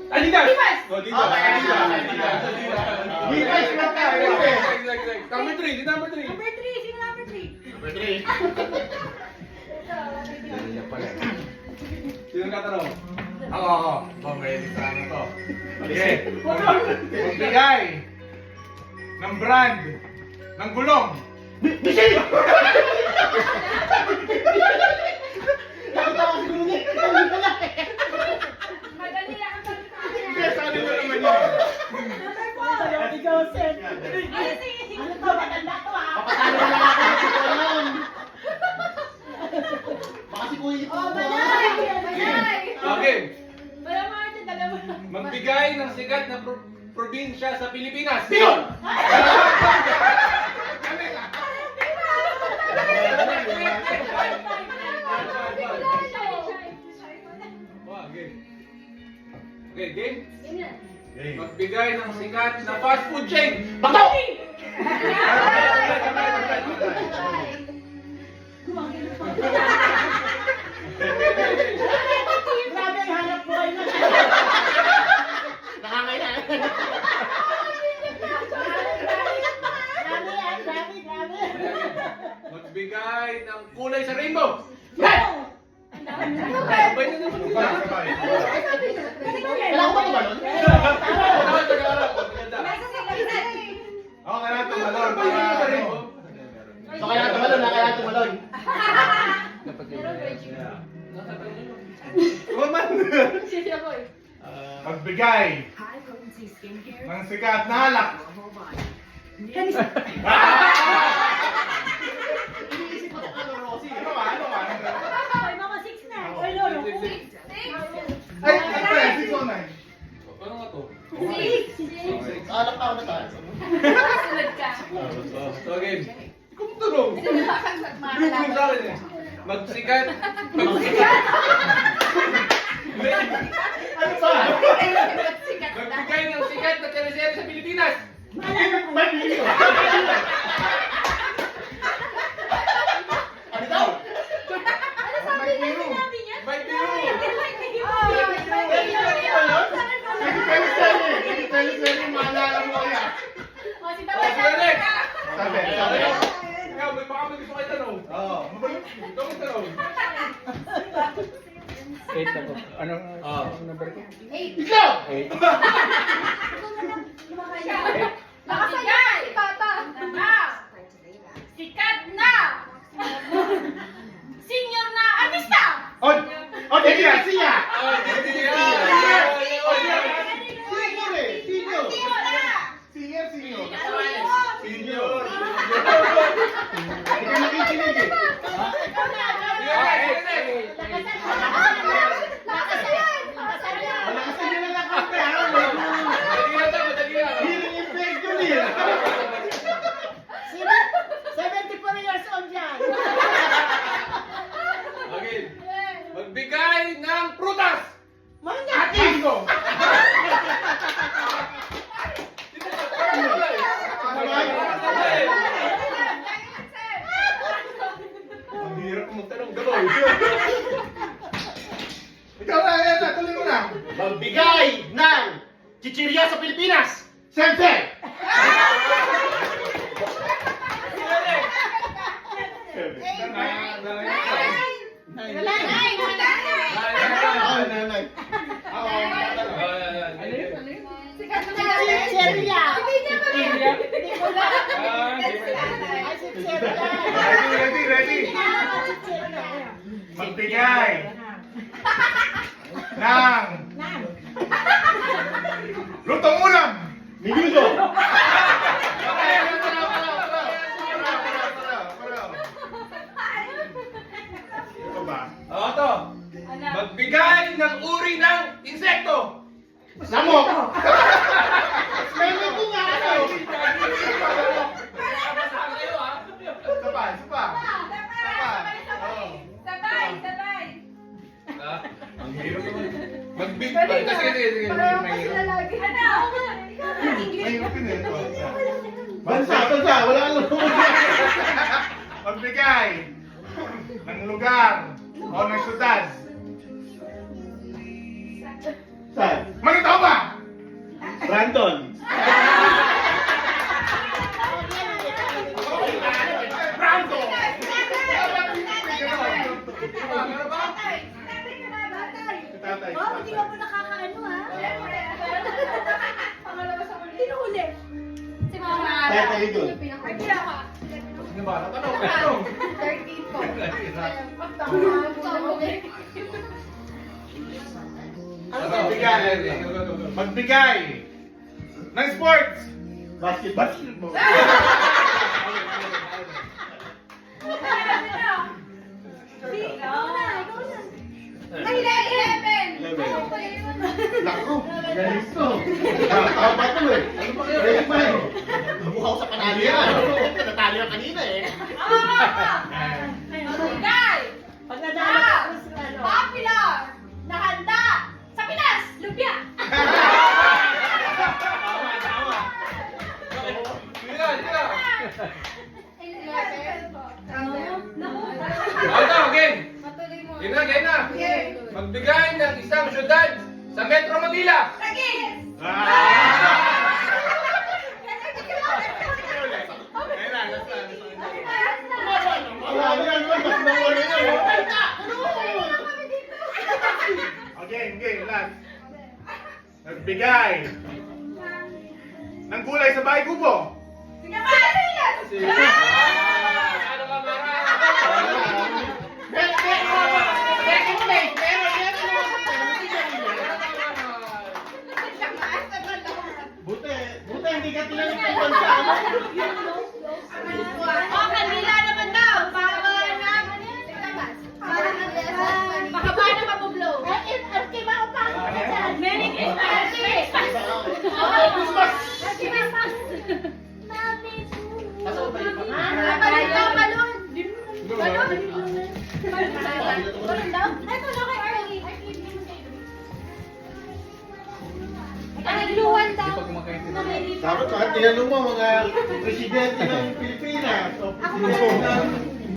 Adidas! Adidas! Oh, dito. Okay, Adidas. Adidas. Adidas. Adidas ka. Exact. Number 3, di number 3. Number 3, sino number 3? Number 3. Sino katanong? Ako. May lista na to. Okay. Magbigay ng brand ng gulong. Madali lang ang Yes, ano ba naman yun? Number 4. Joseph. Ano to? Matanda to ha? Papatalo na lang ako sa sitwasyon. Baka si Kuya ito. Oh, balay! Balay! Okay. Wala mga ito, dalawa. Magbigay ng sikat na probinsya sa Pilipinas. Piyon! Okay, game? Magbigay ng sikat na fast food chain. Bakto! Grabe ang hanap buhay mo. Nakangailangan. Grabe yan, grabe. Magbigay ng kulay sa rainbow. Ano ba? Sabay na naman sila. Kailangan ba ito ba nun? Okay na, tumalon. Para... So kailangan tumalon na, kailangan tumalon. Woman! Sino ko eh? Magbigay ng sikat na alak. Iniisip ko ano, Rosie. Ano ba? Ay, mga 6 na. Ay, lolo. Ay, ito, 609. Ano nga to? Alak ako na tayo. Sunod ka. So, game. Kung tulong. Group sa akin eh. Magsikat. Ano ba? Magbigay ng sikat na teleserye sa Pilipinas. May video. Ano daw? Ano sabi niya? Sinabi niya? May biro. Teleserye, maalala mo kaya? Oh, si Oh, Tawag sila next. Sabi. Ikaw, may baka may gusto kayo tanong. Oo. Ikaw may tanong. 8 ako. Anong number ko? Ikaw! 8. Nakasaya! Papa! Na! Sikat na! Senior na artista! O, di ka siya! Oh, hindi niya. Senior eh! Senior! Senior na! Senior, senior. Senior. Hindi ka nakikinig eh. Nakasayan! Nakasayan! Wala kasi nyo na nakapte ha? Hearing effect yun eh. Sino? 74 years old yan. Okay. Magbigay ng prutas. Manya. Mango! Ang hirap magtanong gabay. Ikaw na, yan na, tuloy mo na. Magbigay ng chichirya sa Pilipinas! Sensei! Nanay. Ako, Sikat na! Seria. Hindi ko lang. Ay, si Seria. Ready. Magbigay ng Nan. lutong ulam. Minuto! Ito ba? Oo, to. Magbigay ng uri ng insekto. Lamok! Meron ko nga ano! Isa pa. Sabay! Ang hirap naman. Magbigay. Sige. Pareho pa sila lagi. Ano? Mahirap yun eh. Bansa! Wala ka lang! Magbigay ng lugar o ng syudad. Saan? Manitoba! Brandon. Brandon. Meron ba? Tatay. Oh, hindi ka mo nakakaano ha? Pangalawa sa muli. Sino huli? Si Mama. Tatay Lidon. Ay, kaya ka. Sino ba? Tanong. 13 po. Magbigay ng sports. Basketball. Ay, 11! Lako. Galing ko. Tama to eh. Galing pa eh. Nabuhaw sa panalo yan. Natalo yan kanina eh. Guy! Pag nadala ka kung sino ano. Popular! Nahanda! Sa Pinas! Lumpia! Sino? Naku! Ito, game. Matuloy mo. Game na. Magbigay ng isang syudad sa Metro Manila. Taguig! Wala yan. Mas nawala yan. Okay, last. Nagbigay ng gulay sa bahay kubo. Sige, Manila! Ano ka, Mara? Buti hindi ka tinanong kung bansa. Oh, Manila naman daw! Mahaba na! Mahaba na mabublo! Kay Mao pa. Merry Christmas! Christmas! Balon daw, balon! Balon? Balon daw? Ay, ito na kay Arlie. Nagluwan daw. Hindi pa kumakain sila. Dapat tinanong mo mga presidente ng Pilipinas o presidente ng